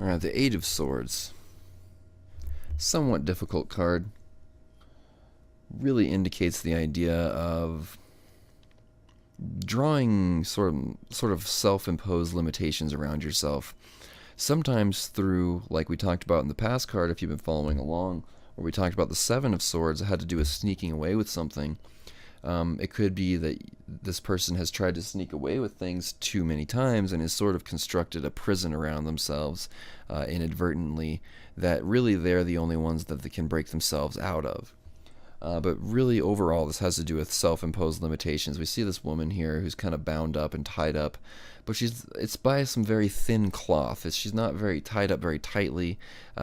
Alright, the Eight of Swords. Somewhat difficult card. Really indicates the idea of drawing sort of self-imposed limitations around yourself. Sometimes through, like we talked about in the past card, if you've been following along, where we talked about the Seven of Swords, it had to do with sneaking away with something. It could be that this person has tried to sneak away with things too many times and has sort of constructed a prison around themselves inadvertently, that really they're the only ones that they can break themselves out of. But really, overall, this has to do with self-imposed limitations. We see this woman here who's kind of bound up and tied up, but it's by some very thin cloth. She's not very tied up very tightly.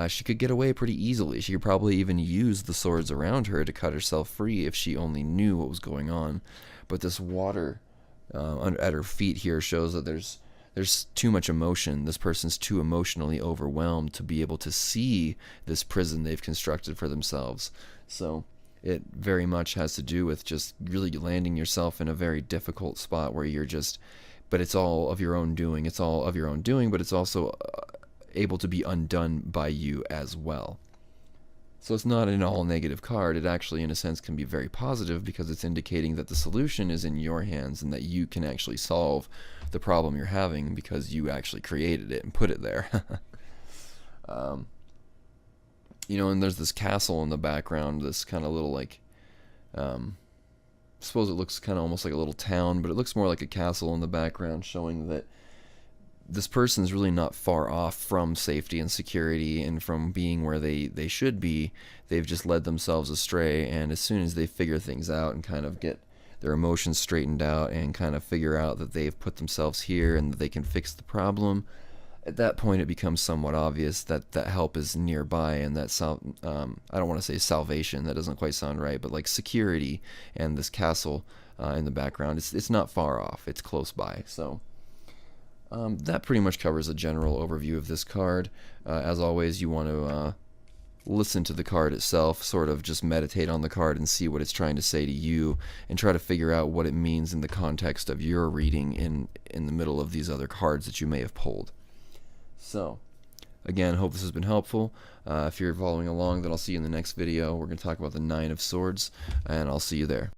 She could get away pretty easily. She could probably even use the swords around her to cut herself free if she only knew what was going on. But this water at her feet here shows that there's too much emotion. This person's too emotionally overwhelmed to be able to see this prison they've constructed for themselves. So it very much has to do with just really landing yourself in a very difficult spot where you're just, but it's all of your own doing. It's all of your own doing, but it's also able to be undone by you as well. So it's not an all negative card. It actually, in a sense, can be very positive because it's indicating that the solution is in your hands and that you can actually solve the problem you're having because you actually created it and put it there. And there's this castle in the background, this kind of little, like, I suppose it looks kind of almost like a little town, but it looks more like a castle in the background, showing that this person's really not far off from safety and security and from being where they should be. They've just led themselves astray, and as soon as they figure things out and kind of get their emotions straightened out and kind of figure out that they've put themselves here and that they can fix the problem, at that point it becomes somewhat obvious that help is nearby, and that I don't want to say salvation, that doesn't quite sound right, but like security and this castle in the background, it's not far off, it's close by. So that pretty much covers a general overview of this card. As always, you want to listen to the card itself, sort of just meditate on the card and see what it's trying to say to you, and try to figure out what it means in the context of your reading in the middle of these other cards that you may have pulled. So, again, hope this has been helpful. If you're following along, then I'll see you in the next video. We're going to talk about the Nine of Swords, and I'll see you there.